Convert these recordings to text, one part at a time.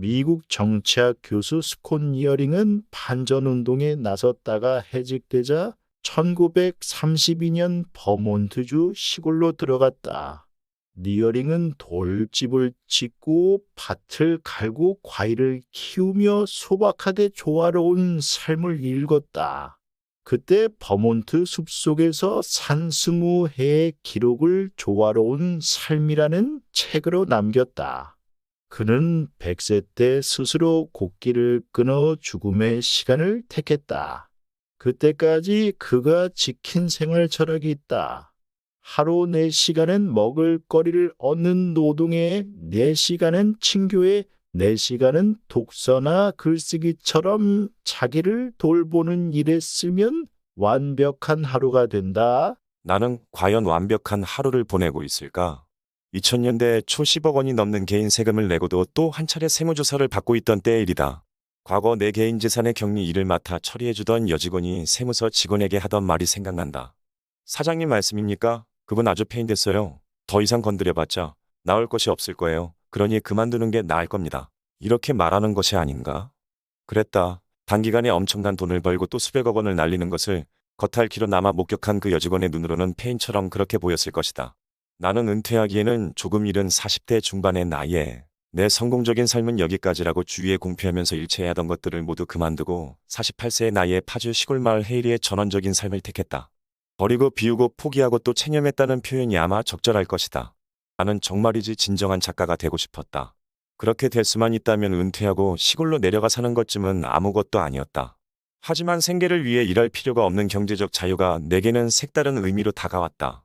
미국 정치학 교수 스콧 니어링은 반전운동에 나섰다가 해직되자 1932년 버몬트주 시골로 들어갔다. 니어링은 돌집을 짓고 밭을 갈고 과일을 키우며 소박하게 조화로운 삶을 읽었다. 그때 버몬트 숲속에서 산 20해의 기록을 조화로운 삶이라는 책으로 남겼다. 그는 100세 때 스스로 곡기를 끊어 죽음의 시간을 택했다. 그때까지 그가 지킨 생활 철학이 있다. 하루 4시간은 먹을거리를 얻는 노동에, 4시간은 친교에, 4시간은 독서나 글쓰기처럼 자기를 돌보는 일에 쓰면 완벽한 하루가 된다. 나는 과연 완벽한 하루를 보내고 있을까? 2000년대 초 10억 원이 넘는 개인 세금을 내고도 또 한 차례 세무조사를 받고 있던 때의 일이다. 과거 내 개인 재산의 격리 일을 맡아 처리해주던 여직원이 세무서 직원에게 하던 말이 생각난다. 사장님 말씀입니까? 그분 아주 패인됐어요. 더 이상 건드려봤자 나올 것이 없을 거예요. 그러니 그만두는 게 나을 겁니다. 이렇게 말하는 것이 아닌가? 그랬다. 단기간에 엄청난 돈을 벌고 또 수백억 원을 날리는 것을 겉핥기로 남아 목격한 그 여직원의 눈으로는 패인처럼 그렇게 보였을 것이다. 나는 은퇴하기에는 조금 이른 40대 중반의 나이에 내 성공적인 삶은 여기까지라고 주위에 공표하면서 일체하던 것들을 모두 그만두고 48세의 나이에 파주 시골 마을 헤이리의 전원적인 삶을 택했다. 버리고 비우고 포기하고 또 체념했다는 표현이 아마 적절할 것이다. 나는 정말이지 진정한 작가가 되고 싶었다. 그렇게 될 수만 있다면 은퇴하고 시골로 내려가 사는 것쯤은 아무것도 아니었다. 하지만 생계를 위해 일할 필요가 없는 경제적 자유가 내게는 색다른 의미로 다가왔다.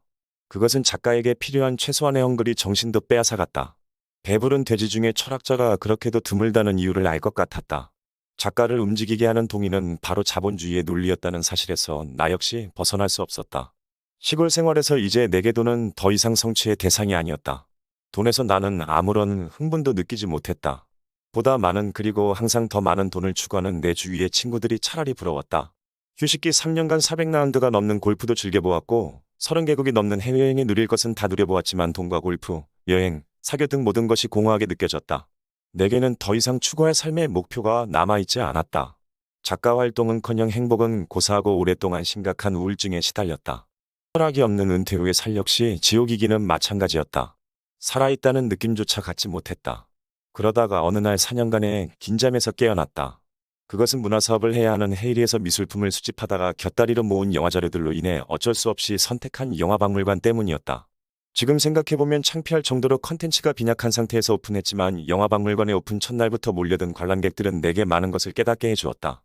그것은 작가에게 필요한 최소한의 헝글이 정신도 빼앗아갔다. 배부른 돼지 중에 철학자가 그렇게도 드물다는 이유를 알 것 같았다. 작가를 움직이게 하는 동의는 바로 자본주의의 논리였다는 사실에서 나 역시 벗어날 수 없었다. 시골 생활에서 이제 내게 돈은 더 이상 성취의 대상이 아니었다. 돈에서 나는 아무런 흥분도 느끼지 못했다. 보다 많은 그리고 항상 더 많은 돈을 추구하는 내 주위의 친구들이 차라리 부러웠다. 휴식기 3년간 400라운드가 넘는 골프도 즐겨보았고 30개국이 넘는 해외여행에 누릴 것은 다 누려보았지만 돈과 골프, 여행, 사교 등 모든 것이 공허하게 느껴졌다. 내게는 더 이상 추구할 삶의 목표가 남아있지 않았다. 작가 활동은커녕 행복은 고사하고 오랫동안 심각한 우울증에 시달렸다. 철학이 없는 은퇴 후의 살 역시 지옥이기는 마찬가지였다. 살아있다는 느낌조차 갖지 못했다. 그러다가 어느 날 4년간의 긴잠에서 깨어났다. 그것은 문화사업을 해야 하는 헤이리에서 미술품을 수집하다가 곁다리로 모은 영화자료들로 인해 어쩔 수 없이 선택한 영화박물관 때문이었다. 지금 생각해보면 창피할 정도로 컨텐츠가 빈약한 상태에서 오픈했지만 영화박물관에 오픈 첫날부터 몰려든 관람객들은 내게 많은 것을 깨닫게 해주었다.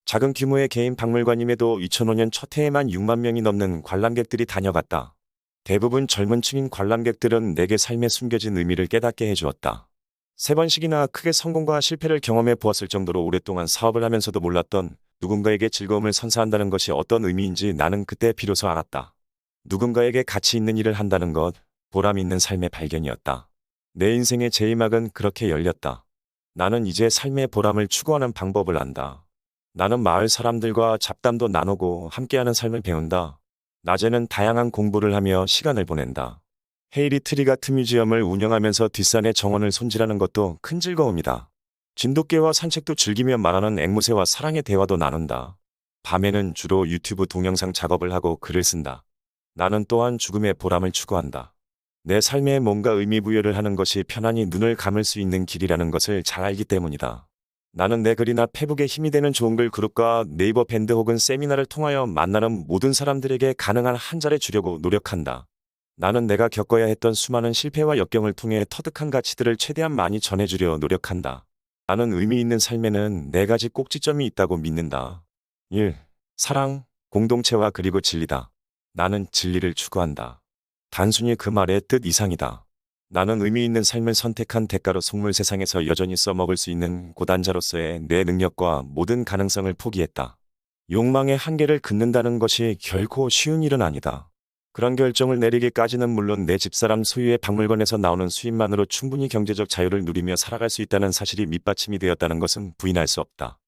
작은 규모의 개인 박물관임에도 2005년 첫 해에만 6만 명이 넘는 관람객들이 다녀갔다. 대부분 젊은 층인 관람객들은 내게 삶에 숨겨진 의미를 깨닫게 해주었다. 3번씩이나 크게 성공과 실패를 경험해 보았을 정도로 오랫동안 사업을 하면서도 몰랐던 누군가에게 즐거움을 선사한다는 것이 어떤 의미인지 나는 그때 비로소 알았다. 누군가에게 가치 있는 일을 한다는 것, 보람 있는 삶의 발견이었다. 내 인생의 제2막은 그렇게 열렸다. 나는 이제 삶의 보람을 추구하는 방법을 안다. 나는 마을 사람들과 잡담도 나누고 함께하는 삶을 배운다. 낮에는 다양한 공부를 하며 시간을 보낸다. 헤이리 트리 같은 뮤지엄을 운영하면서 뒷산의 정원을 손질하는 것도 큰 즐거움이다. 진돗개와 산책도 즐기며 말하는 앵무새와 사랑의 대화도 나눈다. 밤에는 주로 유튜브 동영상 작업을 하고 글을 쓴다. 나는 또한 죽음의 보람을 추구한다. 내 삶에 뭔가 의미 부여를 하는 것이 편안히 눈을 감을 수 있는 길이라는 것을 잘 알기 때문이다. 나는 내 글이나 페북에 힘이 되는 좋은 글 그룹과 네이버 밴드 혹은 세미나를 통하여 만나는 모든 사람들에게 가능한 한 자리 주려고 노력한다. 나는 내가 겪어야 했던 수많은 실패와 역경을 통해 터득한 가치들을 최대한 많이 전해주려 노력한다. 나는 의미 있는 삶에는 4가지 꼭지점이 있다고 믿는다. 1. 사랑, 공동체와 그리고 진리다. 나는 진리를 추구한다. 단순히 그 말의 뜻 이상이다. 나는 의미 있는 삶을 선택한 대가로 속물 세상에서 여전히 써먹을 수 있는 고단자로서의 내 능력과 모든 가능성을 포기했다. 욕망의 한계를 긋는다는 것이 결코 쉬운 일은 아니다. 그런 결정을 내리기까지는 물론 내 집사람 소유의 박물관에서 나오는 수입만으로 충분히 경제적 자유를 누리며 살아갈 수 있다는 사실이 밑받침이 되었다는 것은 부인할 수 없다.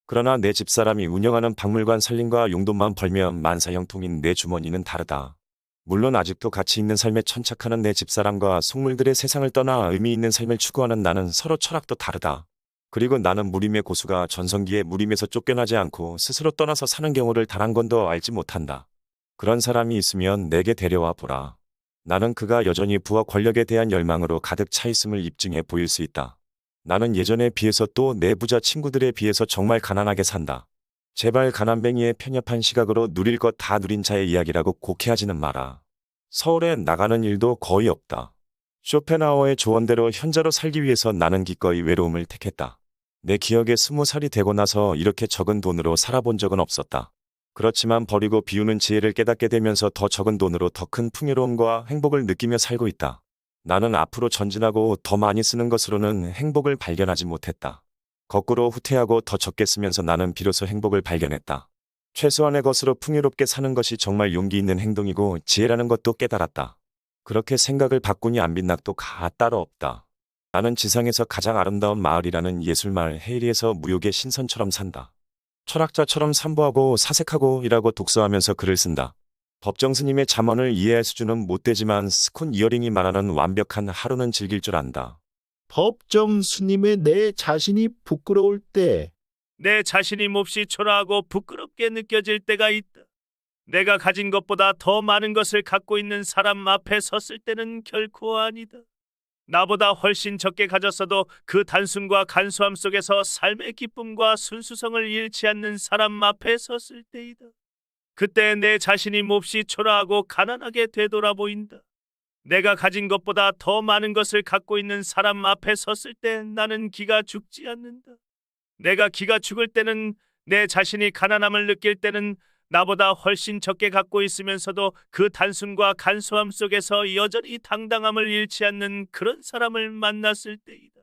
그러나 내 집사람이 운영하는 박물관 살림과 용돈만 벌면 만사형통인 내 주머니는 다르다. 물론 아직도 가치 있는 삶에 천착하는 내 집사람과 속물들의 세상을 떠나 의미 있는 삶을 추구하는 나는 서로 철학도 다르다. 그리고 나는 무림의 고수가 전성기에 무림에서 쫓겨나지 않고 스스로 떠나서 사는 경우를 단 한 번도 알지 못한다. 그런 사람이 있으면 내게 데려와 보라. 나는 그가 여전히 부와 권력에 대한 열망으로 가득 차 있음을 입증해 보일 수 있다. 나는 예전에 비해서 또 내 부자 친구들에 비해서 정말 가난하게 산다. 제발 가난뱅이의 편협한 시각으로 누릴 것 다 누린 자의 이야기라고 곡해하지는 마라. 서울에 나가는 일도 거의 없다. 쇼펜하우어의 조언대로 현자로 살기 위해서 나는 기꺼이 외로움을 택했다. 내 기억에 20살이 되고 나서 이렇게 적은 돈으로 살아본 적은 없었다. 그렇지만 버리고 비우는 지혜를 깨닫게 되면서 더 적은 돈으로 더 큰 풍요로움과 행복을 느끼며 살고 있다. 나는 앞으로 전진하고 더 많이 쓰는 것으로는 행복을 발견하지 못했다. 거꾸로 후퇴하고 더 적게 쓰면서 나는 비로소 행복을 발견했다. 최소한의 것으로 풍요롭게 사는 것이 정말 용기 있는 행동이고 지혜라는 것도 깨달았다. 그렇게 생각을 바꾸니 안 빛낙도 따로 없다. 나는 지상에서 가장 아름다운 마을이라는 예술마을 헤이리에서 무욕의 신선처럼 산다. 철학자처럼 삼보하고 사색하고 일하고 독서하면서 글을 쓴다. 법정 스님의 잠언을 이해할 수준은 못 되지만 스콘 이어링이 말하는 완벽한 하루는 즐길 줄 안다. 법정 스님의 내 자신이 부끄러울 때 내 자신이 몹시 초라하고 부끄럽게 느껴질 때가 있다. 내가 가진 것보다 더 많은 것을 갖고 있는 사람 앞에 섰을 때는 결코 아니다. 나보다 훨씬 적게 가졌어도 그 단순과 간소함 속에서 삶의 기쁨과 순수성을 잃지 않는 사람 앞에 섰을 때이다. 그때 내 자신이 몹시 초라하고 가난하게 되돌아 보인다. 내가 가진 것보다 더 많은 것을 갖고 있는 사람 앞에 섰을 때 나는 기가 죽지 않는다. 내가 기가 죽을 때는, 내 자신이 가난함을 느낄 때는 나보다 훨씬 적게 갖고 있으면서도 그 단순과 간소함 속에서 여전히 당당함을 잃지 않는 그런 사람을 만났을 때이다.